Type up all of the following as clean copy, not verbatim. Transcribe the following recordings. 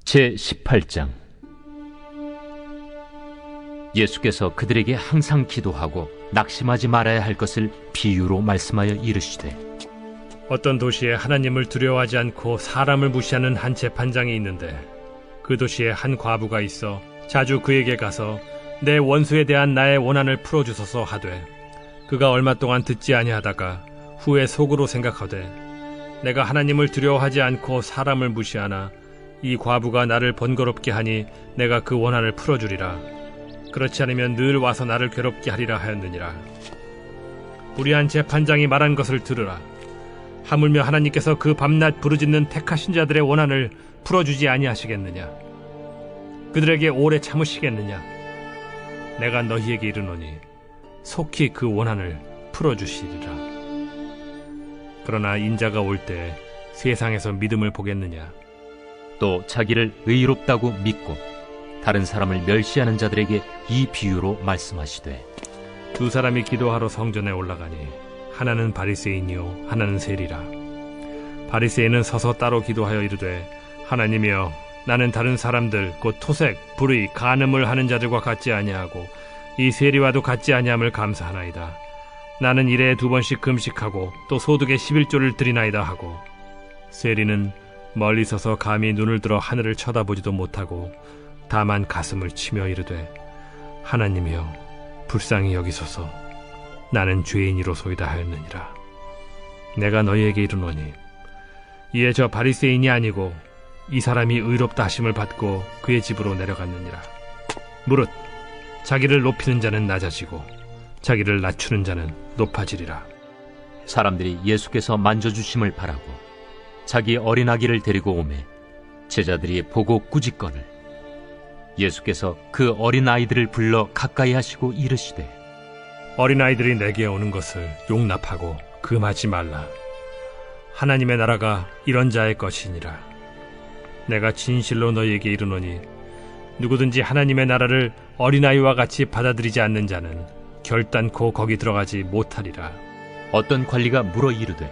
제18장. 예수께서 그들에게 항상 기도하고 낙심하지 말아야 할 것을 비유로 말씀하여 이르시되, 어떤 도시에 하나님을 두려워하지 않고 사람을 무시하는 한 재판장이 있는데, 그 도시에 한 과부가 있어 자주 그에게 가서 내 원수에 대한 나의 원한을 풀어주소서 하되, 그가 얼마 동안 듣지 아니하다가 후에 속으로 생각하되, 내가 하나님을 두려워하지 않고 사람을 무시하나 이 과부가 나를 번거롭게 하니 내가 그 원한을 풀어주리라. 그렇지 않으면 늘 와서 나를 괴롭게 하리라 하였느니라. 우리 한 재판장이 말한 것을 들으라. 하물며 하나님께서 그 밤낮 부르짖는 택하신 자들의 원한을 풀어주지 아니하시겠느냐? 그들에게 오래 참으시겠느냐? 내가 너희에게 이르노니 속히 그 원한을 풀어주시리라. 그러나 인자가 올 때 세상에서 믿음을 보겠느냐? 또 자기를 의롭다고 믿고 다른 사람을 멸시하는 자들에게 이 비유로 말씀하시되, 두 사람이 기도하러 성전에 올라가니 하나는 바리새인이요 하나는 세리라. 바리새인은 서서 따로 기도하여 이르되, 하나님이여, 나는 다른 사람들 곧 토색, 불의, 간음을 하는 자들과 같지 아니하고 이 세리와도 같지 아니함을 감사하나이다. 나는 일에 2번씩 금식하고 또 소득의 11조를 드리나이다 하고, 세리는 멀리 서서 감히 눈을 들어 하늘을 쳐다보지도 못하고 다만 가슴을 치며 이르되, 하나님이여, 불쌍히 여기소서. 나는 죄인이로소이다 하였느니라. 내가 너희에게 이르노니 이에 저 바리새인이 아니고 이 사람이 의롭다 하심을 받고 그의 집으로 내려갔느니라. 무릇 자기를 높이는 자는 낮아지고 자기를 낮추는 자는 높아지리라. 사람들이 예수께서 만져주심을 바라고 자기 어린아기를 데리고 오매 제자들이 보고 꾸짖거늘, 예수께서 그 어린아이들을 불러 가까이 하시고 이르시되, 어린아이들이 내게 오는 것을 용납하고 금하지 말라. 하나님의 나라가 이런 자의 것이니라. 내가 진실로 너희에게 이르노니 누구든지 하나님의 나라를 어린아이와 같이 받아들이지 않는 자는 결단코 거기 들어가지 못하리라. 어떤 관리가 물어 이르되,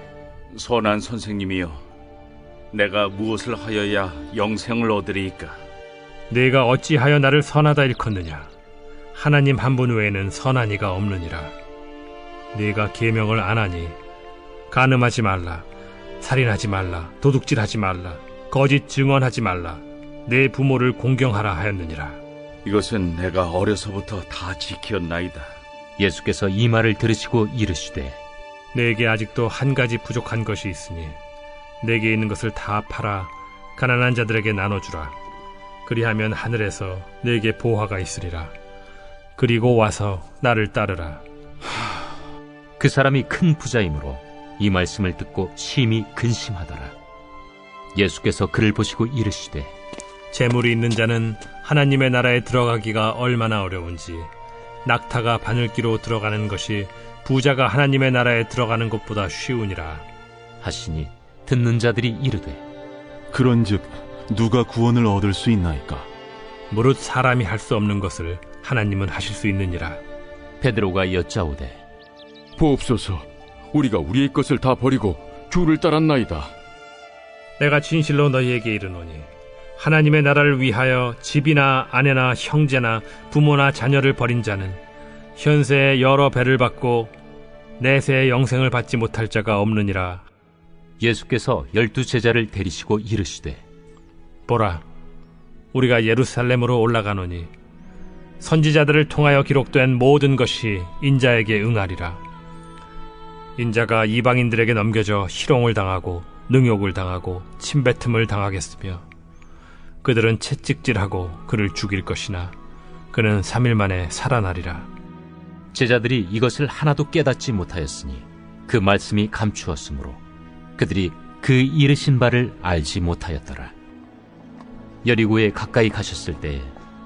선한 선생님이여, 내가 무엇을 하여야 영생을 얻으리이까? 네가 어찌하여 나를 선하다 일컫느냐? 하나님 한 분 외에는 선한 이가 없느니라. 네가 계명을 안 하니 간음하지 말라, 살인하지 말라, 도둑질하지 말라, 거짓 증언하지 말라, 내 부모를 공경하라 하였느니라. 이것은 내가 어려서부터 다 지켰나이다. 예수께서 이 말을 들으시고 이르시되, 내게 아직도 한 가지 부족한 것이 있으니 내게 있는 것을 다 팔아 가난한 자들에게 나눠주라. 그리하면 하늘에서 내게 보화가 있으리라. 그리고 와서 나를 따르라. 그 사람이 큰 부자이므로 이 말씀을 듣고 심히 근심하더라. 예수께서 그를 보시고 이르시되, 재물이 있는 자는 하나님의 나라에 들어가기가 얼마나 어려운지 낙타가 바늘기로 들어가는 것이 부자가 하나님의 나라에 들어가는 것보다 쉬우니라 하시니, 듣는 자들이 이르되, 그런즉 누가 구원을 얻을 수 있나이까? 무릇 사람이 할 수 없는 것을 하나님은 하실 수 있느니라. 베드로가 여짜오되, 보옵소서, 우리가 우리의 것을 다 버리고 주를 따랐나이다. 내가 진실로 너희에게 이르노니 하나님의 나라를 위하여 집이나 아내나 형제나 부모나 자녀를 버린 자는 현세에 여러 배를 받고 내세의 영생을 받지 못할 자가 없느니라. 예수께서 12 제자를 데리시고 이르시되, 보라, 우리가 예루살렘으로 올라가노니 선지자들을 통하여 기록된 모든 것이 인자에게 응하리라. 인자가 이방인들에게 넘겨져 희롱을 당하고 능욕을 당하고 침뱉음을 당하겠으며 그들은 채찍질하고 그를 죽일 것이나 그는 3일 만에 살아나리라. 제자들이 이것을 하나도 깨닫지 못하였으니 그 말씀이 감추었으므로 그들이 그 이르신 바를 알지 못하였더라. 여리고에 가까이 가셨을 때에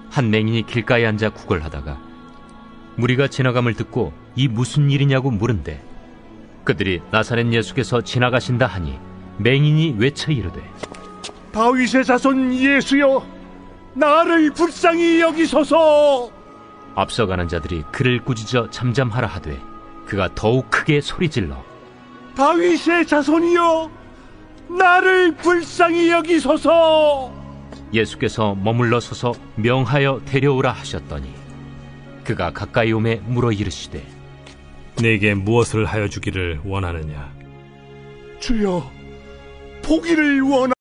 한 맹인이 길가에 앉아 구걸하다가 무리가 지나감을 듣고 이 무슨 일이냐고 물은데, 그들이 나사렛 예수께서 지나가신다 하니 맹인이 외쳐 이르되, 다윗의 자손 예수여, 나를 불쌍히 여기소서. 앞서가는 자들이 그를 꾸짖어 잠잠하라 하되 그가 더욱 크게 소리질러, 다윗의 자손이여, 나를 불쌍히 여기소서. 예수께서 머물러 서서 명하여 데려오라 하셨더니 그가 가까이 오매 물어 이르시되 네게 무엇을 하여 주기를 원하느냐? 주여, 보기를 원하.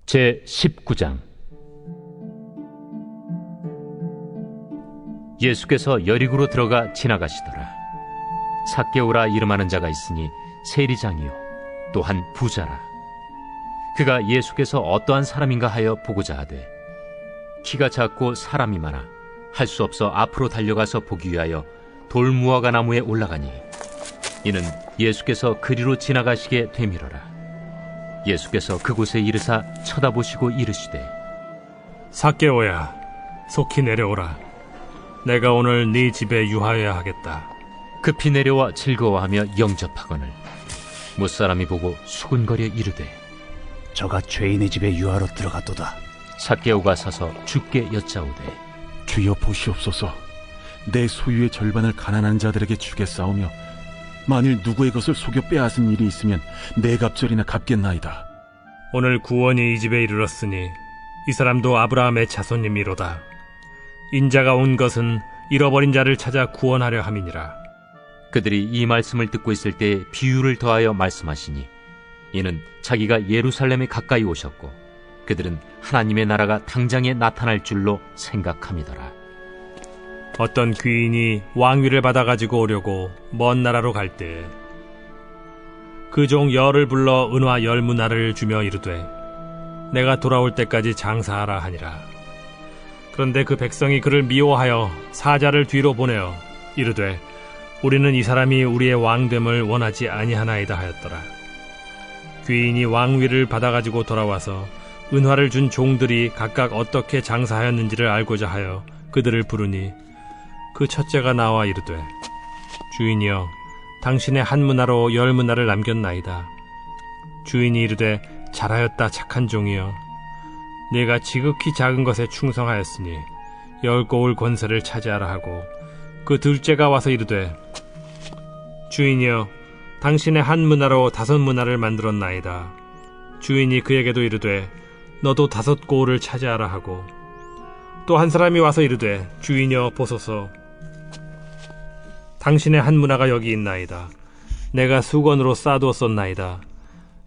제 19장. 예수께서 여리고로 들어가 지나가시더라. 삭개오라 이름하는 자가 있으니 세리장이요 또한 부자라. 그가 예수께서 어떠한 사람인가 하여 보고자 하되 키가 작고 사람이 많아 할 수 없어 앞으로 달려가서 보기 위하여 돌무화과 나무에 올라가니 이는 예수께서 그리로 지나가시게 되밀어라. 예수께서 그곳에 이르사 쳐다보시고 이르시되 삭개오야, 속히 내려오라. 내가 오늘 네 집에 유하여야 하겠다. 급히 내려와 즐거워하며 영접하거늘 못사람이 보고 수군거려 이르되 저가 죄인의 집에 유하러 들어갔도다. 삭개오가 서서 주께 여짜오되 주여 보시옵소서. 내 소유의 절반을 가난한 자들에게 주겠사오며 만일 누구의 것을 속여 빼앗은 일이 있으면 네 갑절이나 갚겠나이다. 오늘 구원이 이 집에 이르렀으니 이 사람도 아브라함의 자손님이로다. 인자가 온 것은 잃어버린 자를 찾아 구원하려 함이니라. 그들이 이 말씀을 듣고 있을 때 비유를 더하여 말씀하시니 이는 자기가 예루살렘에 가까이 오셨고 그들은 하나님의 나라가 당장에 나타날 줄로 생각함이더라. 어떤 귀인이 왕위를 받아가지고 오려고 먼 나라로 갈 때 그 종 열을 불러 은화 10문화를 주며 이르되 내가 돌아올 때까지 장사하라 하니라. 그런데 그 백성이 그를 미워하여 사자를 뒤로 보내어 이르되 우리는 이 사람이 우리의 왕됨을 원하지 아니하나이다 하였더라. 귀인이 왕위를 받아가지고 돌아와서 은화를 준 종들이 각각 어떻게 장사하였는지를 알고자 하여 그들을 부르니 그 첫째가 나와 이르되 주인이여, 당신의 한 문화로 10문화를 남겼나이다. 주인이 이르되 잘하였다 착한 종이여, 네가 지극히 작은 것에 충성하였으니 10고을 권세를 차지하라 하고 그 둘째가 와서 이르되 주인이여, 당신의 한 문화로 5문화를 만들었나이다. 주인이 그에게도 이르되 너도 5고을을 차지하라 하고 또 한 사람이 와서 이르되 주인이여 보소서, 당신의 한 문화가 여기 있나이다. 내가 수건으로 싸두었었나이다.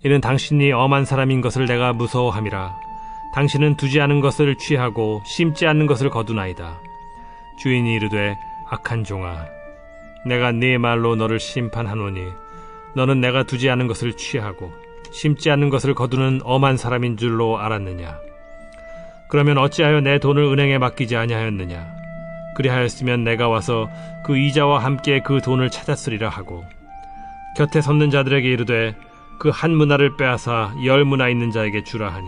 이는 당신이 엄한 사람인 것을 내가 무서워함이라. 당신은 두지 않은 것을 취하고 심지 않는 것을 거두나이다. 주인이 이르되 악한 종아, 내가 네 말로 너를 심판하노니 너는 내가 두지 않은 것을 취하고 심지 않는 것을 거두는 엄한 사람인 줄로 알았느냐? 그러면 어찌하여 내 돈을 은행에 맡기지 아니하였느냐? 그리하였으면 내가 와서 그 이자와 함께 그 돈을 찾았으리라 하고 곁에 섰는 자들에게 이르되 그 한 문화를 빼앗아 10문화 있는 자에게 주라 하니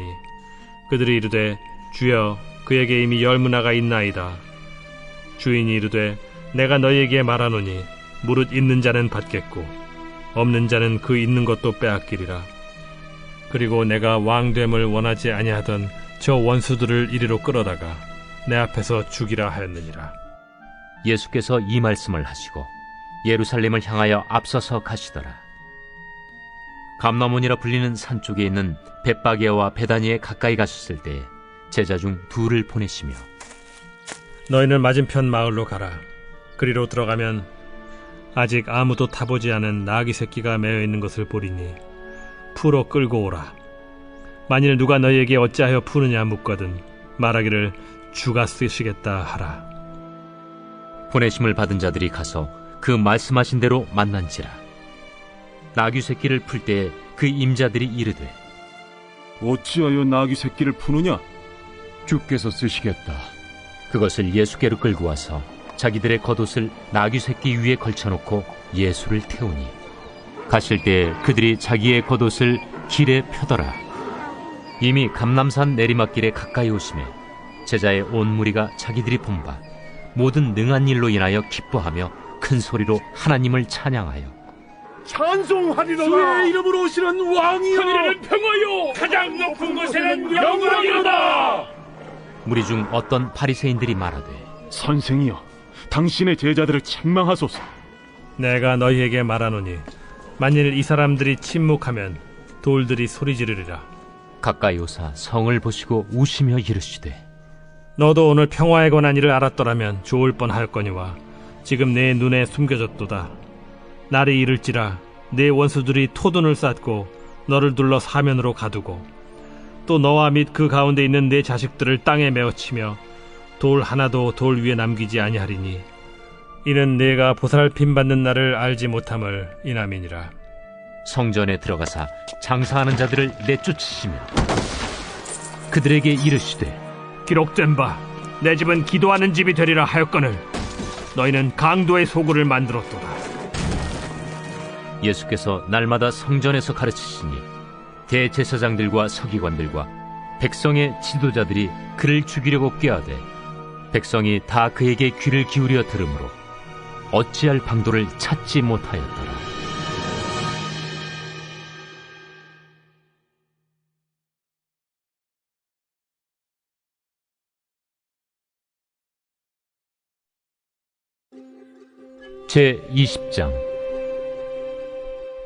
그들이 이르되 주여, 그에게 이미 10문화가 있나이다. 주인이 이르되 내가 너희에게 말하노니 무릇 있는 자는 받겠고 없는 자는 그 있는 것도 빼앗기리라. 그리고 내가 왕됨을 원하지 아니하던 저 원수들을 이리로 끌어다가 내 앞에서 죽이라 하였느니라. 예수께서 이 말씀을 하시고 예루살렘을 향하여 앞서서 가시더라. 감나몬이라 불리는 산 쪽에 있는 벳바게와 베다니에 가까이 가셨을 때 제자 중 둘을 보내시며 너희는 맞은편 마을로 가라. 그리로 들어가면 아직 아무도 타보지 않은 나귀 새끼가 매여 있는 것을 보리니 풀어 끌고 오라. 만일 누가 너희에게 어찌하여 푸느냐 묻거든 말하기를 주가 쓰시겠다 하라. 보내심을 받은 자들이 가서 그 말씀하신 대로 만난지라. 나귀 새끼를 풀 때에 그 임자들이 이르되 어찌하여 나귀 새끼를 푸느냐? 주께서 쓰시겠다. 그것을 예수께로 끌고 와서 자기들의 겉옷을 나귀 새끼 위에 걸쳐놓고 예수를 태우니 가실 때 그들이 자기의 겉옷을 길에 펴더라. 이미 감람산 내리막길에 가까이 오심에 제자의 온 무리가 자기들이 본 바 모든 능한 일로 인하여 기뻐하며 큰 소리로 하나님을 찬양하여 찬송하리로다. 주의 이름으로 오시는 왕이여, 하늘에는 평화요, 가장 높은 곳에는 영광이로다. 무리 중 어떤 바리새인들이 말하되 선생이여, 당신의 제자들을 책망하소서. 내가 너희에게 말하노니 만일 이 사람들이 침묵하면 돌들이 소리 지르리라. 가까이 오사 성을 보시고 우시며 이르시되 너도 오늘 평화에 관한 일을 알았더라면 좋을 뻔하였거니와 지금 내 눈에 숨겨졌도다. 날이 이를지라 내 원수들이 토둔을 쌓고 너를 둘러 사면으로 가두고 또 너와 및 그 가운데 있는 내 자식들을 땅에 메어치며 돌 하나도 돌 위에 남기지 아니하리니 이는 내가 보살핌 받는 날을 알지 못함을 인함이니라. 성전에 들어가사 장사하는 자들을 내쫓으시며 그들에게 이르시되 기록된 바 내 집은 기도하는 집이 되리라 하였거늘 너희는 강도의 소굴을 만들었도다. 예수께서 날마다 성전에서 가르치시니 대제사장들과 서기관들과 백성의 지도자들이 그를 죽이려고 꾀하되 백성이 다 그에게 귀를 기울여 들으므로 어찌할 방도를 찾지 못하였더라. 제20장.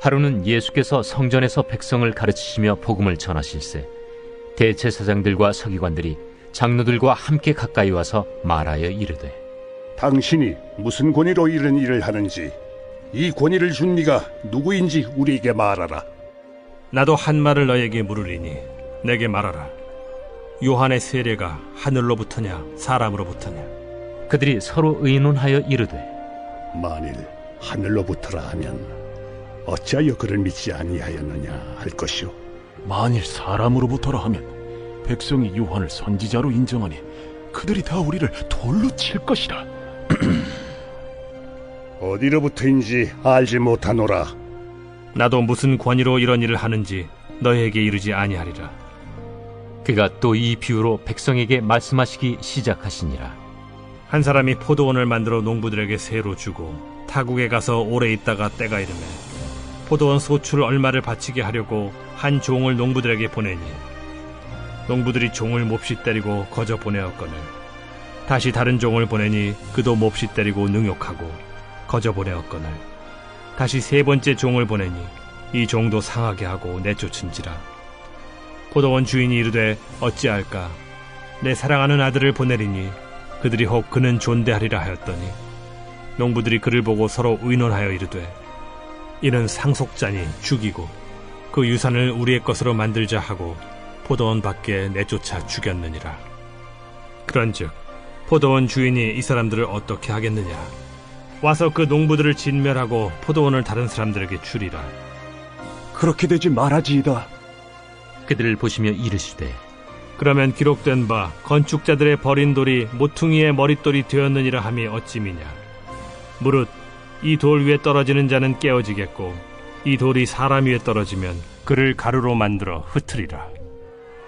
하루는 예수께서 성전에서 백성을 가르치시며 복음을 전하실세 대제사장들과 서기관들이 장로들과 함께 가까이 와서 말하여 이르되 당신이 무슨 권위로 이런 일을 하는지 이 권위를 준 네가 누구인지 우리에게 말하라. 나도 한 말을 너에게 물으리니 내게 말하라. 요한의 세례가 하늘로부터냐 사람으로부터냐? 그들이 서로 의논하여 이르되 만일 하늘로부터라 하면 어찌하여 그를 믿지 아니하였느냐 할 것이오. 만일 사람으로부터라 하면 백성이 요한을 선지자로 인정하니 그들이 다 우리를 돌로 칠 것이라. 어디로부터인지 알지 못하노라. 나도 무슨 권위로 이런 일을 하는지 너에게 이르지 아니하리라. 그가 또 이 비유로 백성에게 말씀하시기 시작하시니라. 한 사람이 포도원을 만들어 농부들에게 새로 주고 타국에 가서 오래 있다가 때가 이르매 포도원 소출 얼마를 바치게 하려고 한 종을 농부들에게 보내니 농부들이 종을 몹시 때리고 거저 보내었거늘 다시 다른 종을 보내니 그도 몹시 때리고 능욕하고 거저 보내었거늘 다시 세 번째 종을 보내니 이 종도 상하게 하고 내쫓은지라. 포도원 주인이 이르되 어찌할까? 내 사랑하는 아들을 보내리니 그들이 혹 그는 존대하리라 하였더니 농부들이 그를 보고 서로 의논하여 이르되 이는 상속자니 죽이고 그 유산을 우리의 것으로 만들자 하고 포도원 밖에 내쫓아 죽였느니라. 그런즉 포도원 주인이 이 사람들을 어떻게 하겠느냐? 와서 그 농부들을 진멸하고 포도원을 다른 사람들에게 주리라. 그렇게 되지 말아지이다. 그들을 보시며 이르시되 그러면 기록된 바 건축자들의 버린 돌이 모퉁이의 머릿돌이 되었느니라 함이 어찌미냐? 무릇 이 돌 위에 떨어지는 자는 깨어지겠고 이 돌이 사람 위에 떨어지면 그를 가루로 만들어 흩으리라.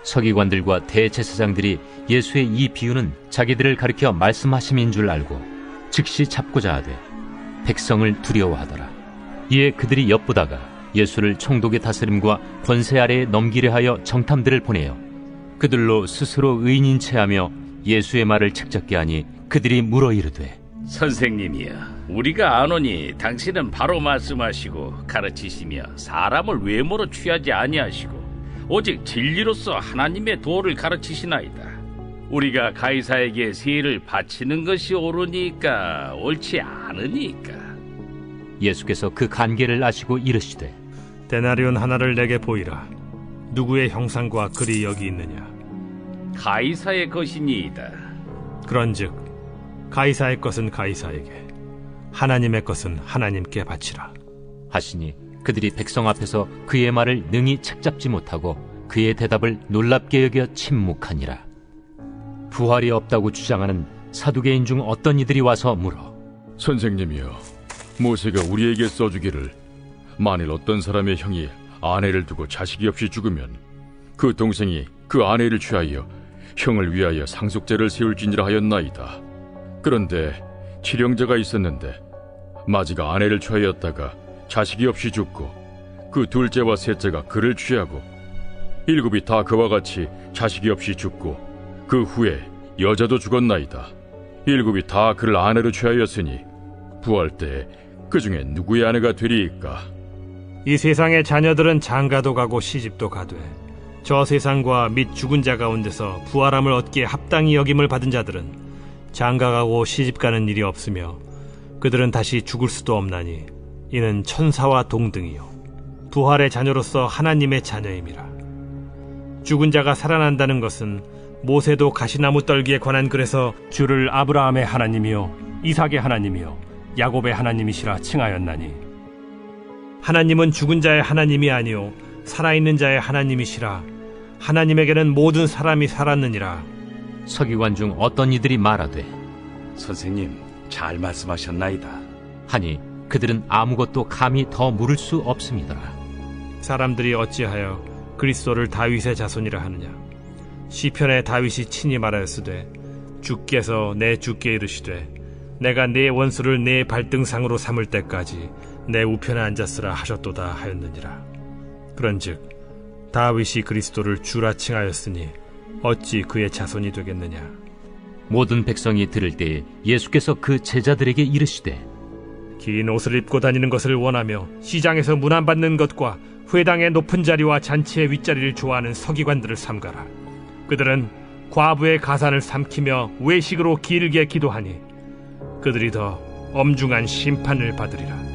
서기관들과 대제사장들이 예수의 이 비유는 자기들을 가리켜 말씀하심인 줄 알고 즉시 잡고자 하되 백성을 두려워하더라. 이에 그들이 엿보다가 예수를 총독의 다스림과 권세 아래에 넘기려 하여 정탐들을 보내어 그들로 스스로 의인인 체하며 예수의 말을 책잡게 하니 그들이 물어 이르되 선생님이여, 우리가 아노니 당신은 바로 말씀하시고 가르치시며 사람을 외모로 취하지 아니하시고 오직 진리로서 하나님의 도를 가르치시나이다. 우리가 가이사에게 세를 바치는 것이 옳으니까 옳지 않으니까. 예수께서 그 간계를 아시고 이르시되 데나리온 하나를 내게 보이라. 누구의 형상과 글이 여기 있느냐? 가이사의 것이니이다. 그런즉 가이사의 것은 가이사에게, 하나님의 것은 하나님께 바치라 하시니 그들이 백성 앞에서 그의 말을 능히 책잡지 못하고 그의 대답을 놀랍게 여겨 침묵하니라. 부활이 없다고 주장하는 사두개인 중 어떤 이들이 와서 물어 선생님이여, 모세가 우리에게 써주기를 만일 어떤 사람의 형이 아내를 두고 자식이 없이 죽으면 그 동생이 그 아내를 취하여 형을 위하여 상속제를 세울지니라 하였나이다. 그런데 칠형제가 있었는데 마지가 아내를 취하였다가 자식이 없이 죽고 그 둘째와 셋째가 그를 취하고 일곱이 다 그와 같이 자식이 없이 죽고 그 후에 여자도 죽었나이다. 일곱이 다 그를 아내로 취하였으니 부활 때 그 중에 누구의 아내가 되리이까? 이 세상의 자녀들은 장가도 가고 시집도 가되 저 세상과 및 죽은 자 가운데서 부활함을 얻기에 합당히 여김을 받은 자들은 장가가고 시집가는 일이 없으며 그들은 다시 죽을 수도 없나니 이는 천사와 동등이요 부활의 자녀로서 하나님의 자녀임이라. 죽은 자가 살아난다는 것은 모세도 가시나무 떨기에 관한 글에서 주를 아브라함의 하나님이요 이삭의 하나님이요 야곱의 하나님이시라 칭하였나니 하나님은 죽은 자의 하나님이 아니요 살아있는 자의 하나님이시라. 하나님에게는 모든 사람이 살았느니라. 서기관 중 어떤 이들이 말하되 선생님, 잘 말씀하셨나이다. 하니 그들은 아무것도 감히 더 물을 수 없습니다. 사람들이 어찌하여 그리스도를 다윗의 자손이라 하느냐. 시편에 다윗이 친히 말하였으되 주께서 내 주께 이르시되 내가 네 원수를 네 발등상으로 삼을 때까지 내 우편에 앉았으라 하셨도다 하였느니라. 그런즉 다윗이 그리스도를 주라 칭하였으니 어찌 그의 자손이 되겠느냐. 모든 백성이 들을 때에 예수께서 그 제자들에게 이르시되 긴 옷을 입고 다니는 것을 원하며 시장에서 문안받는 것과 회당의 높은 자리와 잔치의 윗자리를 좋아하는 서기관들을 삼가라. 그들은 과부의 가산을 삼키며 외식으로 길게 기도하니 그들이 더 엄중한 심판을 받으리라.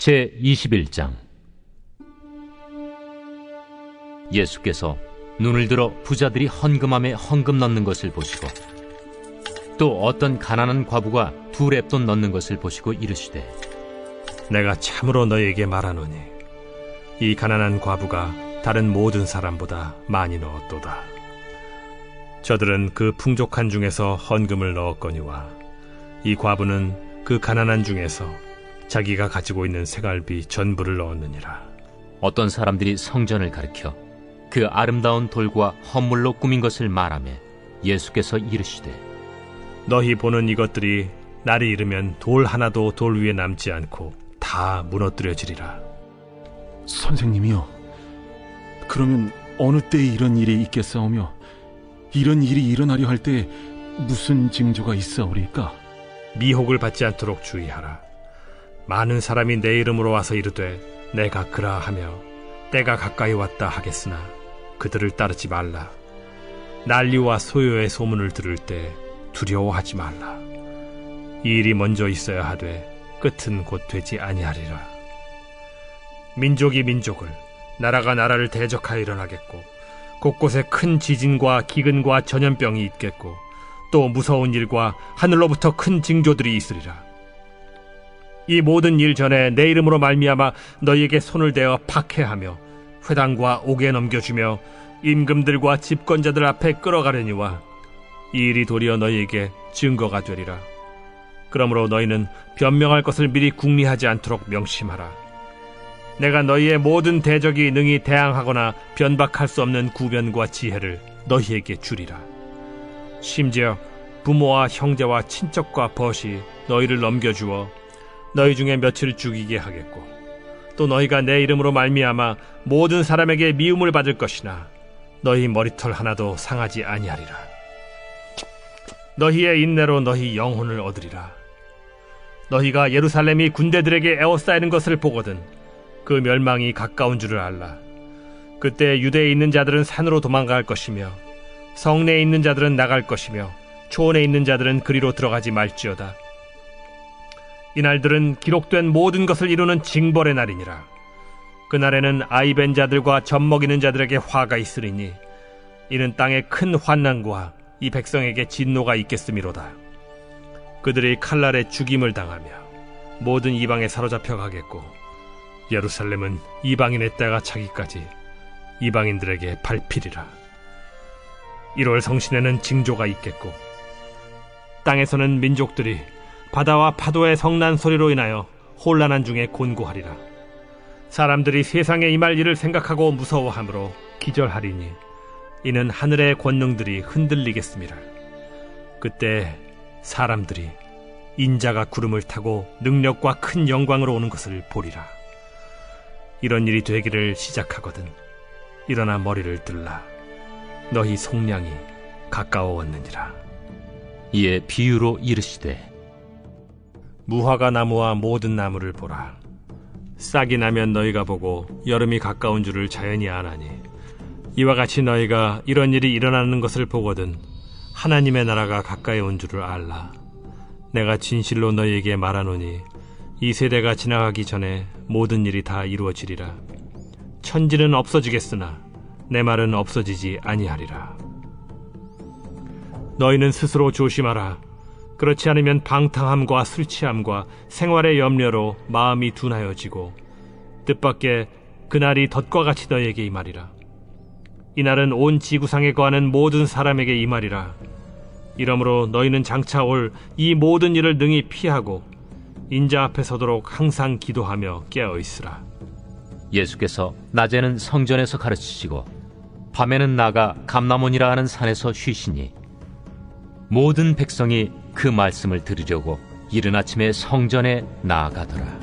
제21장. 예수께서 눈을 들어 부자들이 헌금함에 헌금 넣는 것을 보시고 또 어떤 가난한 과부가 두 렙돈 넣는 것을 보시고 이르시되 내가 참으로 너희에게 말하노니 이 가난한 과부가 다른 모든 사람보다 많이 넣었도다. 저들은 그 풍족한 중에서 헌금을 넣었거니와 이 과부는 그 가난한 중에서 자기가 가지고 있는 생활비 전부를 넣었느니라. 어떤 사람들이 성전을 가리켜 그 아름다운 돌과 헌물로 꾸민 것을 말하며 예수께서 이르시되 너희 보는 이것들이 날이 이르면 돌 하나도 돌 위에 남지 않고 다 무너뜨려지리라. 선생님이요, 그러면 어느 때에 이런 일이 있겠사오며 이런 일이 일어나려 할 때에 무슨 징조가 있사오리까? 미혹을 받지 않도록 주의하라. 많은 사람이 내 이름으로 와서 이르되 내가 그라 하며 때가 가까이 왔다 하겠으나 그들을 따르지 말라. 난리와 소요의 소문을 들을 때 두려워하지 말라. 이 일이 먼저 있어야 하되 끝은 곧 되지 아니하리라. 민족이 민족을, 나라가 나라를 대적하여 일어나겠고 곳곳에 큰 지진과 기근과 전염병이 있겠고 또 무서운 일과 하늘로부터 큰 징조들이 있으리라. 이 모든 일 전에 내 이름으로 말미암아 너희에게 손을 대어 박해하며 회당과 옥에 넘겨주며 임금들과 집권자들 앞에 끌어가려니와 이 일이 도리어 너희에게 증거가 되리라. 그러므로 너희는 변명할 것을 미리 궁리하지 않도록 명심하라. 내가 너희의 모든 대적이 능히 대항하거나 변박할 수 없는 구변과 지혜를 너희에게 주리라. 심지어 부모와 형제와 친척과 벗이 너희를 넘겨주어 너희 중에 며칠 죽이게 하겠고 또 너희가 내 이름으로 말미암아 모든 사람에게 미움을 받을 것이나 너희 머리털 하나도 상하지 아니하리라. 너희의 인내로 너희 영혼을 얻으리라. 너희가 예루살렘이 군대들에게 에워싸이는 것을 보거든 그 멸망이 가까운 줄을 알라. 그때 유대에 있는 자들은 산으로 도망갈 것이며 성내에 있는 자들은 나갈 것이며 초원에 있는 자들은 그리로 들어가지 말지어다. 이날들은 기록된 모든 것을 이루는 징벌의 날이니라. 그날에는 아이벤 자들과 젖먹이는 자들에게 화가 있으리니 이는 땅에 큰 환난과 이 백성에게 진노가 있겠음이로다. 그들이 칼날에 죽임을 당하며 모든 이방에 사로잡혀 가겠고 예루살렘은 이방인의 때가 차기까지 이방인들에게 밟히리라. 1월 성신에는 징조가 있겠고 땅에서는 민족들이 바다와 파도의 성난 소리로 인하여 혼란한 중에 곤고하리라. 사람들이 세상에 임할 일을 생각하고 무서워하므로 기절하리니 이는 하늘의 권능들이 흔들리겠습니다. 그때 사람들이 인자가 구름을 타고 능력과 큰 영광으로 오는 것을 보리라. 이런 일이 되기를 시작하거든 일어나 머리를 들라. 너희 속량이 가까워왔느니라. 이에 비유로 이르시되 무화과 나무와 모든 나무를 보라. 싹이 나면 너희가 보고 여름이 가까운 줄을 자연히 아나니, 이와 같이 너희가 이런 일이 일어나는 것을 보거든 하나님의 나라가 가까이 온 줄을 알라. 내가 진실로 너희에게 말하노니 이 세대가 지나가기 전에 모든 일이 다 이루어지리라. 천지는 없어지겠으나 내 말은 없어지지 아니하리라. 너희는 스스로 조심하라. 그렇지 않으면 방탕함과 술 취함과 생활의 염려로 마음이 둔하여지고 뜻밖의 그날이 덫과 같이 너희에게 임하리라. 이날은 온 지구상에 거하는 모든 사람에게 임하리라. 이러므로 너희는 장차 올 이 모든 일을 능히 피하고 인자 앞에 서도록 항상 기도하며 깨어있으라. 예수께서 낮에는 성전에서 가르치시고 밤에는 나가 감람원이라 하는 산에서 쉬시니 모든 백성이 그 말씀을 들으려고 이른 아침에 성전에 나아가더라.